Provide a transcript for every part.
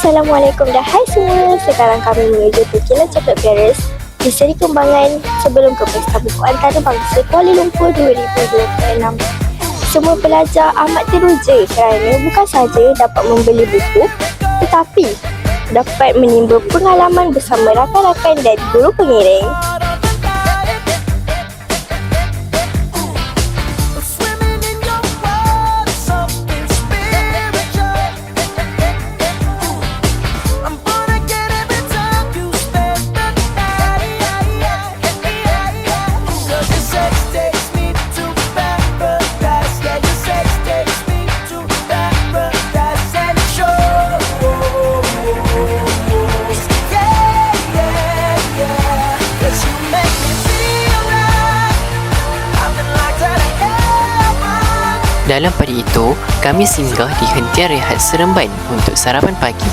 Assalamualaikum dan hai semua. Sekarang kami menuju ke Kilang Coklat Paris di seri kembangan sebelum ke Pesta Buku Antarabangsa Kuala Lumpur 2026. Semua pelajar amat teruja kerana bukan sahaja dapat membeli buku tetapi dapat menimba pengalaman bersama rakan-rakan dan guru pengiring. Dalam pada itu, kami singgah di hentian rehat Seremban untuk sarapan pagi.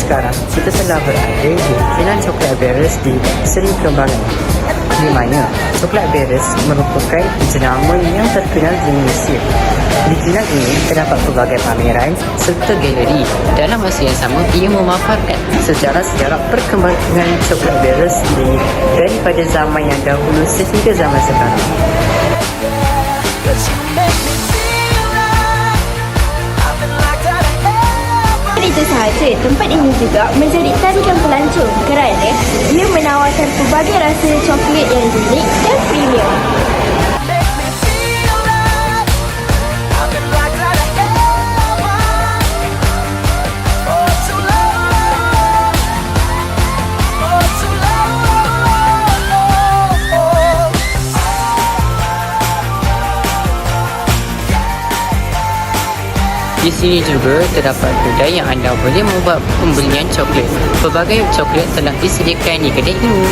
Sekarang kita telah berada di Kilang Coklat Paris di Seri Kembangan, di mana Coklat Paris merupakan jenama yang terkenal di Malaysia. Di kilang ini terdapat pelbagai pameran serta galeri. Dalam masa yang sama, ia memaparkan sejarah perkembangan Coklat Paris daripada zaman yang dahulu sehingga zaman sekarang. Itu sahaja, tempat ini juga menjadi tarikan pelancong kerana ia menawarkan pelbagai rasa coklat yang unik dan premium. di sini juga terdapat kedai yang anda boleh membuat pembelian coklat. Pelbagai coklat telah disediakan di kedai ini.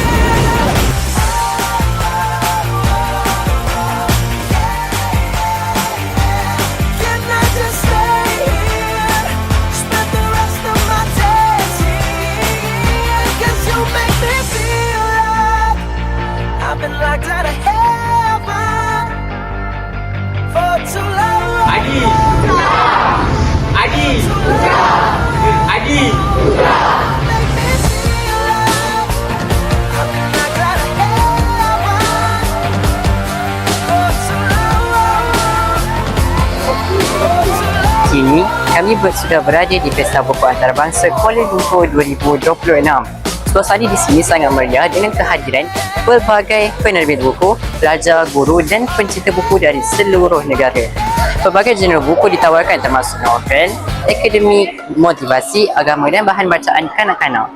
Kini, kami sudah berada di Pesta Buku Antarabangsa Kuala Lumpur 2026. Suasana di sini sangat meriah dengan kehadiran pelbagai penerbit buku, pelajar, guru dan pencinta buku dari seluruh negara. Pelbagai jenis buku ditawarkan termasuk novel, akademik, motivasi, agama dan bahan bacaan kanak-kanak.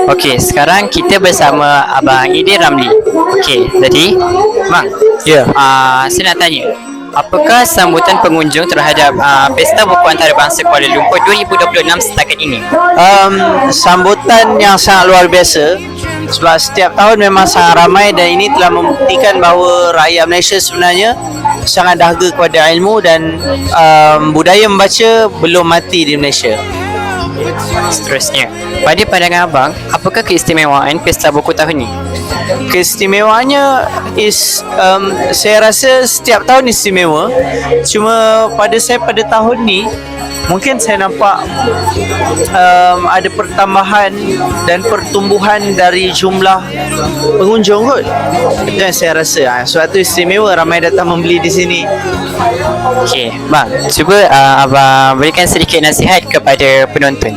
Okey, sekarang kita bersama Abang Idin Ramli. Okey, jadi Bang, saya nak tanya, apakah sambutan pengunjung terhadap Pesta Buku Antarabangsa Kuala Lumpur 2026 setakat ini? Sambutan yang sangat luar biasa sebab setiap tahun memang sangat ramai dan ini telah membuktikan bahawa rakyat Malaysia sebenarnya sangat dahaga kepada ilmu dan budaya membaca belum mati di Malaysia. Seterusnya, pada pandangan Abang, apakah keistimewaan Pesta Buku tahun ini? Keistimewaannya saya rasa setiap tahun istimewa. Cuma pada tahun ni mungkin saya nampak ada pertambahan dan pertumbuhan dari jumlah pengunjung kot. Itu yang saya rasa. Sebab tu istimewa, ramai datang membeli di sini. Okey, Bang, cuba Abang berikan sedikit nasihat kepada penonton.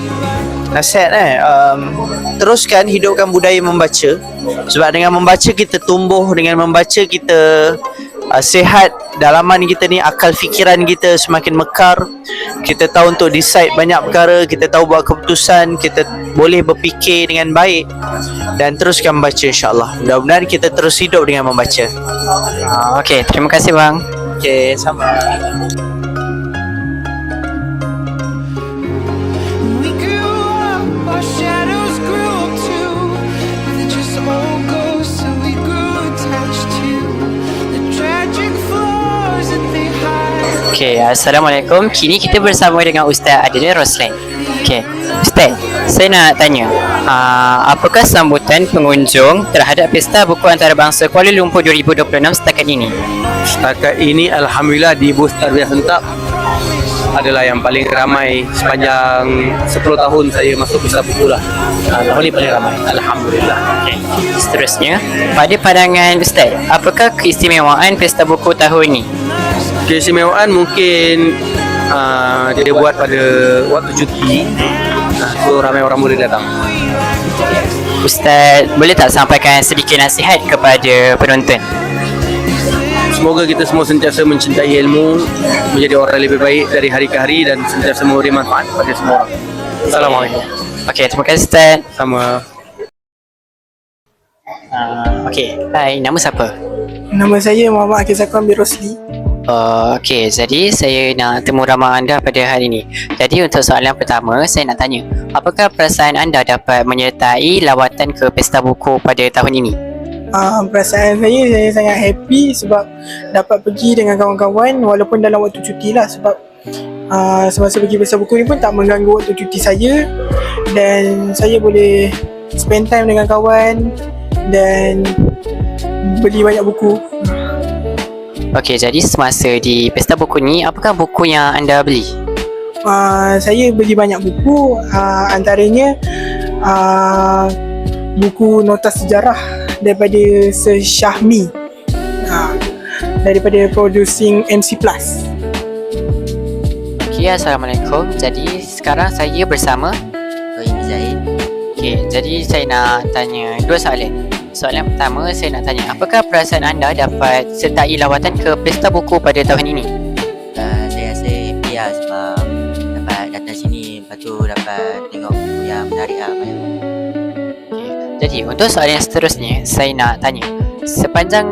nasihat teruskan hidupkan budaya membaca, sebab dengan membaca kita tumbuh, dengan membaca kita sihat dalaman kita ni, akal fikiran kita semakin mekar, kita tahu untuk decide banyak perkara, kita tahu buat keputusan, kita boleh berfikir dengan baik, dan teruskan membaca insyaAllah. Mudah-mudahan kita terus hidup dengan membaca. Okey, terima kasih bang. Okey, sama. We grew up, our shadows grew up too. They just all go, so we grew attached to the tragic flaws that they hide. Okey, Assalamualaikum. Kini kita bersama dengan Ustaz Adil Roslan. Okey, Ustaz, saya nak tanya, apakah sambutan pengunjung terhadap Pesta Buku Antarabangsa Kuala Lumpur 2026 setakat ini? Setakat ini Alhamdulillah di booth Tarbiyah Sentak adalah yang paling ramai sepanjang 10 tahun saya masuk Pesta Buku lah. Tahun ini paling ramai, Alhamdulillah. Seterusnya, pada pandangan Ustaz, apakah keistimewaan Pesta Buku tahun ini? Keistimewaan mungkin dia buat pada waktu cuti, so ramai orang boleh datang. Ustaz, boleh tak sampaikan sedikit nasihat kepada penonton? Semoga kita semua sentiasa mencintai ilmu, menjadi orang lebih baik dari hari ke hari dan sentiasa memberi manfaat pada semua orang. Assalamualaikum. Okey, terima kasih Ustaz. Sama. Okey, hai, nama siapa? Nama saya Muhammad Akil Zakwan bin Rosli. Okey, jadi saya nak temu ramah anda pada hari ini. Jadi untuk soalan pertama, saya nak tanya, apakah perasaan anda dapat menyertai lawatan ke Pesta Buku pada tahun ini? Perasaan saya sangat happy sebab dapat pergi dengan kawan-kawan walaupun dalam waktu cuti lah, sebab semasa pergi Pesta Buku ni pun tak mengganggu waktu cuti saya, dan saya boleh spend time dengan kawan dan beli banyak buku. Okey, jadi semasa di Pesta Buku ni, apakah buku yang anda beli? Saya beli banyak buku, antaranya buku nota sejarah daripada Sir Syahmi, daripada Producing MC Plus. Okey, Assalamualaikum. Jadi sekarang saya bersama Ini Zahid. Okey, jadi saya nak tanya dua soalan. Soalan pertama, saya nak tanya, apakah perasaan anda dapat sertai lawatan ke Pesta Buku pada tahun ini? Saya rasa happy lah sebab dapat datang sini, lepas tu dapat tengok buku yang menarik lah banyak. Okay. Jadi untuk soalan yang seterusnya, saya nak tanya, sepanjang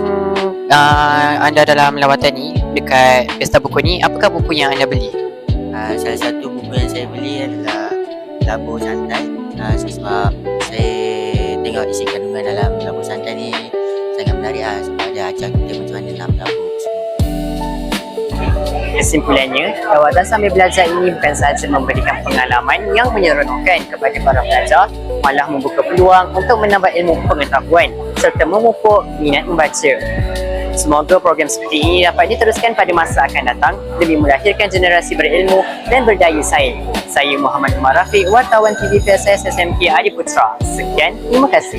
anda dalam lawatan ni dekat Pesta Buku ni, apakah buku yang anda beli? Salah satu buku yang saya beli adalah Labu Santai, sebab saya tengok isi kandungan dalam Labu Santai ni sangat menarik lah, sebab dia ajar kita macam mana nak melabur semua. Kesimpulannya, lawatan sambil belajar ini bukan sahaja memberikan pengalaman yang menyeronokkan kepada para pelajar, malah membuka peluang untuk menambah ilmu pengetahuan serta memupuk minat membaca. Semoga program seperti ini dapat diteruskan pada masa akan datang demi melahirkan generasi berilmu dan berdaya saing. Saya Muhammad Umar Rafiq, wartawan TV PSS SMK Adiputra. Sekian, terima kasih.